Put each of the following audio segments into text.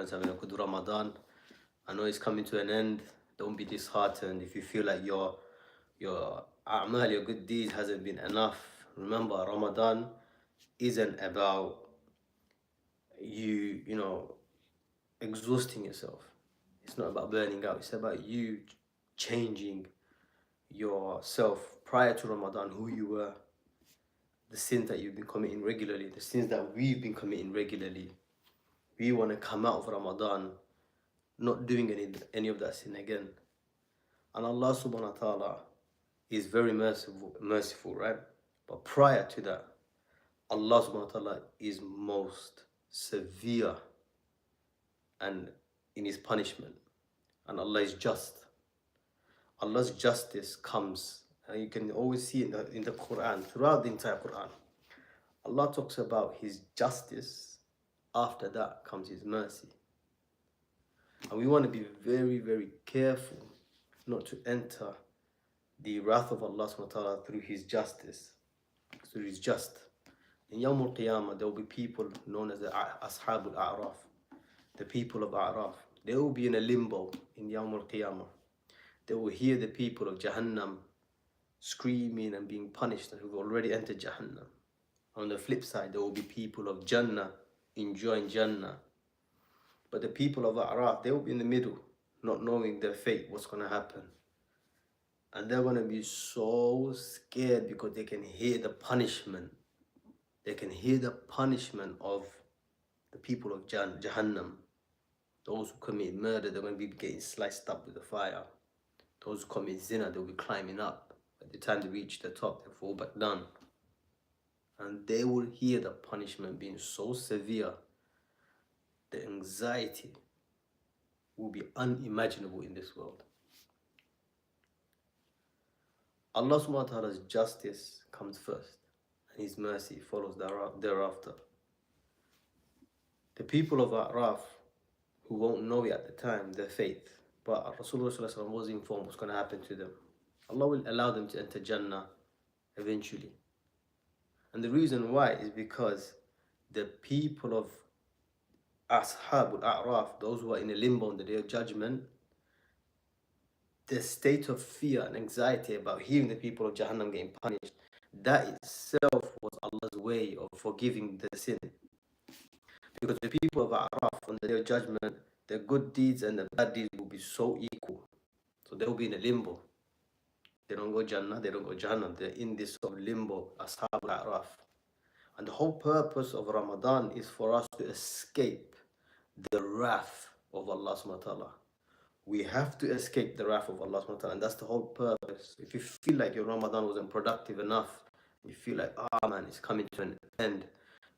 everyone's having a good Ramadan. I know it's coming to an end. Don't be disheartened if you feel like your a'mal, your good deeds hasn't been enough. Remember, Ramadan isn't about you exhausting yourself. It's not about burning out. It's about you changing yourself prior to Ramadan, who you were, the sins that you've been committing regularly, the sins that we've been committing regularly. We want to come out of Ramadan not doing any of that sin again. And Allah subhanahu wa ta'ala is very merciful, right? But prior to that, Allah subhanahu wa ta'ala is most severe and in his punishment. And Allah is just. Allah's justice comes, and you can always see it in the Quran, throughout the entire Quran. Allah talks about his justice, after that comes his mercy. And we want to be very, very careful not to enter the wrath of Allah subhanahu wa ta'ala through his justice, through his just. In Yawm al-Qiyamah, there will be people known as the Ashab al-A'raf, the people of A'raf. They will be in a limbo in Yawm al-Qiyamah. They will hear the people of Jahannam screaming and being punished and who've already entered Jahannam. On the flip side, there will be people of Jannah enjoying Jannah. But the people of A'raf, they will be in the middle, not knowing their fate, what's going to happen. And they're going to be so scared because they can hear the punishment. They can hear the punishment of the people of Jahannam. Those who commit murder, they're going to be getting sliced up with the fire. Those who commit zina, they'll be climbing up. By the time they reach the top, they fall back down. And they will hear the punishment being so severe, the anxiety will be unimaginable in this world. Allah subhanahu wa ta'ala's justice comes first, and his mercy follows thereafter. The people of A'raf, who won't know it at the time, their faith, but Rasulullah was informed what's going to happen to them. Allah will allow them to enter Jannah eventually. And the reason why is because the people of Ashab al-A'raf, those who are in a limbo on the Day of Judgment, the state of fear and anxiety about hearing the people of Jahannam getting punished, that itself was Allah's way of forgiving the sin. Because the people of A'raf on the Day of Judgment, their good deeds and the bad deeds will be so equal. So they will be in a limbo. They don't go Jannah, they don't go Jahannam. They're in this sort of limbo, Ashab al-A'raf. And the whole purpose of Ramadan is for us to escape the wrath of Allah subhanahu wa ta'ala. We have to escape the wrath of Allah subhanahu wa ta'ala, and that's the whole purpose. If you feel like your Ramadan wasn't productive enough, you feel like, man, it's coming to an end,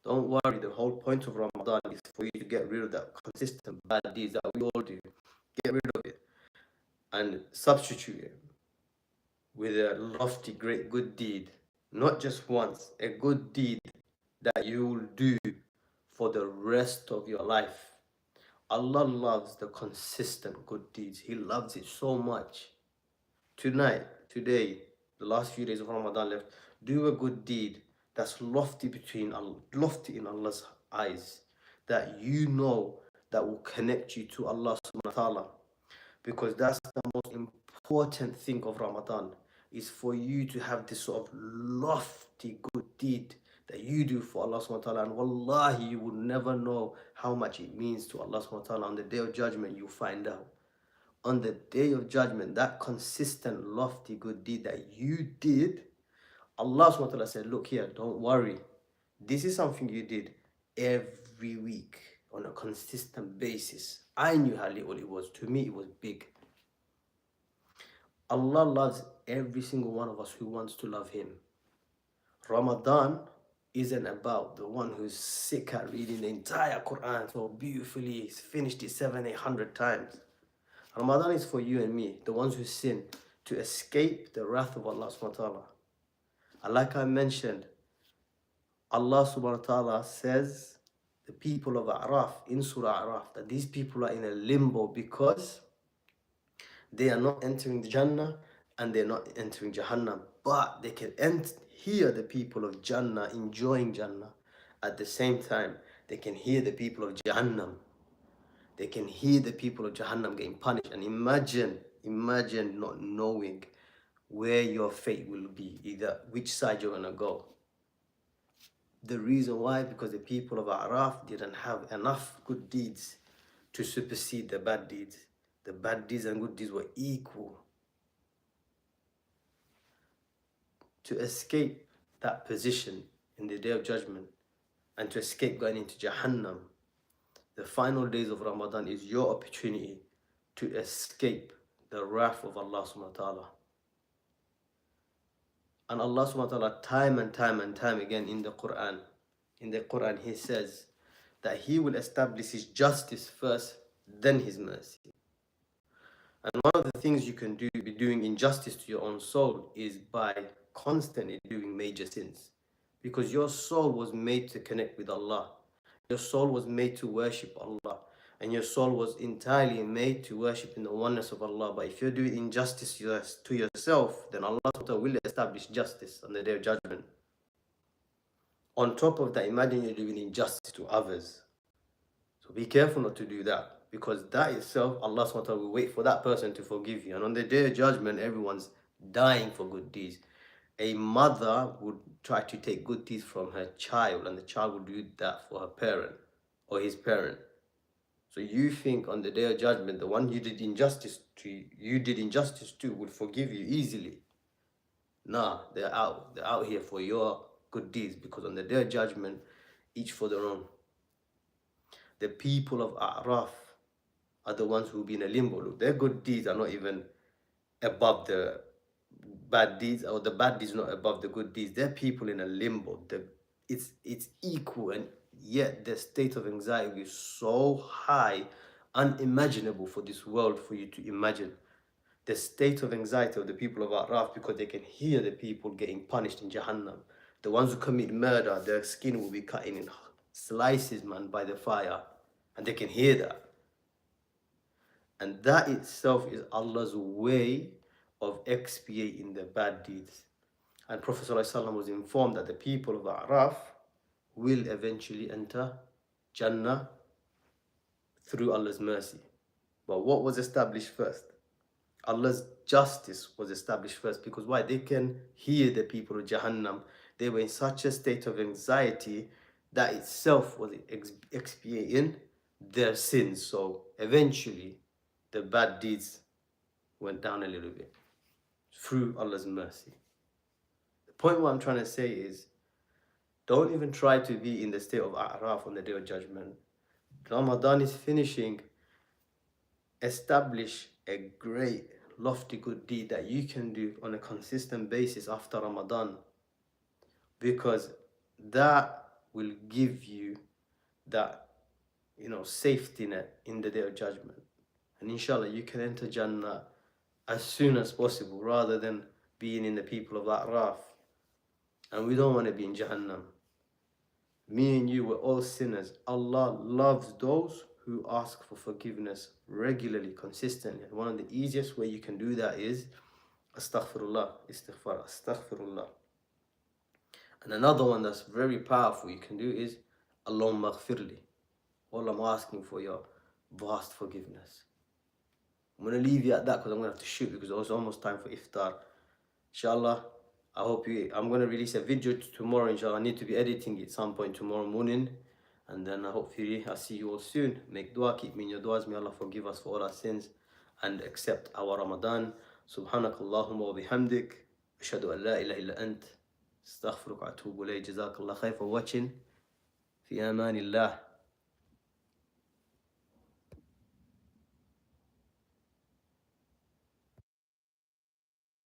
don't worry. The whole point of Ramadan is for you to get rid of that consistent bad deeds that we all do. Get rid of it and substitute it with a lofty, great, good deed. Not just once, a good deed that you will do for the rest of your life. Allah loves the consistent good deeds. He loves it so much. Tonight, today, the last few days of Ramadan left, do a good deed that's lofty in Allah's eyes, that you know that will connect you to Allah subhanahu wa ta'ala. Because that's the most important thing of Ramadan, is for you to have this sort of lofty good deed that you do for Allah subhanahu wa ta'ala. And wallahi, you will never know how much it means to Allah subhanahu wa ta'ala. On the Day of Judgment, you'll find out. On the Day of Judgment, that consistent, lofty good deed that you did, Allah subhanahu wa ta'ala said, look here, don't worry. This is something you did every week on a consistent basis. I knew how little it was. To me, it was big. Allah loves every single one of us who wants to love him. Ramadan isn't about the one who's sick at reading the entire Quran so beautifully, he's finished it 700-800 times. Ramadan is for you and me, the ones who sin, to escape the wrath of Allah subhanahu wa ta'ala. And like I mentioned, Allah subhanahu wa ta'ala says, the people of A'raf, in Surah A'raf, that these people are in a limbo because they are not entering the Jannah and they're not entering Jahannam. But they can hear the people of Jannah enjoying Jannah. At the same time, they can hear the people of Jahannam They can hear the people of Jahannam getting punished. And imagine not knowing where your fate will be, either which side you're gonna go. The reason why, because the people of Araf didn't have enough good deeds to supersede the bad deeds. The bad deeds and good deeds were equal. To escape that position in the Day of Judgment and to escape going into Jahannam, the final days of Ramadan is your opportunity to escape the wrath of Allah subhanahu wa ta'ala. And Allah subhanahu wa ta'ala, time and time again in the Quran, He says that He will establish His justice first, then His mercy. And one of the things you can do, be doing injustice to your own soul, is by constantly doing major sins. Because your soul was made to connect with Allah. Your soul was made to worship Allah. And your soul was entirely made to worship in the oneness of Allah. But if you're doing injustice to yourself, then Allah will establish justice on the Day of Judgment. On top of that, imagine you're doing injustice to others. So be careful not to do that, because that itself, Allah SWT will wait for that person to forgive you. And on the Day of Judgment, everyone's dying for good deeds. A mother would try to take good deeds from her child, and the child would do that for her parent or his parent. So you think on the Day of Judgment, the one you did injustice to would forgive you easily. Nah, they're out here for your good deeds, because on the Day of Judgment, each for their own. The people of A'raf are the ones who will be in a limbo. Look, their good deeds are not even above the bad deeds, or the bad deeds not above the good deeds. They're people in a limbo. It's equal, and yet the state of anxiety is so high, unimaginable for this world for you to imagine. The state of anxiety of the people of A'raf, because they can hear the people getting punished in Jahannam. The ones who commit murder, their skin will be cut in slices, man, by the fire. And they can hear that. And that itself is Allah's way of expiating the bad deeds. And Prophet ﷺ was informed that the people of A'raf will eventually enter Jannah through Allah's mercy. But what was established first? Allah's justice was established first, because why? They can hear the people of Jahannam. They were in such a state of anxiety that itself was expiating their sins. So eventually the bad deeds went down a little bit through Allah's mercy. The point what I'm trying to say is, don't even try to be in the state of A'raf on the Day of Judgment. Ramadan is finishing. Establish a great, lofty good deed that you can do on a consistent basis after Ramadan, because that will give you that, safety net in the Day of Judgment. And inshallah, you can enter Jannah as soon as possible, rather than being in the people of A'raf. And we don't want to be in Jahannam. Me and you, we're all sinners. Allah loves those who ask for forgiveness regularly, consistently. And one of the easiest way you can do that is astaghfirullah, istighfar, astaghfirullah. And another one that's very powerful you can do is Allahumma ghfirli. All I'm asking for your vast forgiveness. I'm going to leave you at that, because I'm going to have to shoot, because it's almost time for iftar. Inshallah, I'm going to release a video tomorrow, inshallah. I need to be editing it some point tomorrow morning. And then hopefully I'll see you all soon. Make dua, keep me in your duas. May Allah forgive us for all our sins and accept our Ramadan. Subhanakallahumma wa bihamdik. Ashhadu an la ilaha illa ant. Astaghfiruka wa atubu ilayk. Jazakallah khair for watching. Fi amanillah.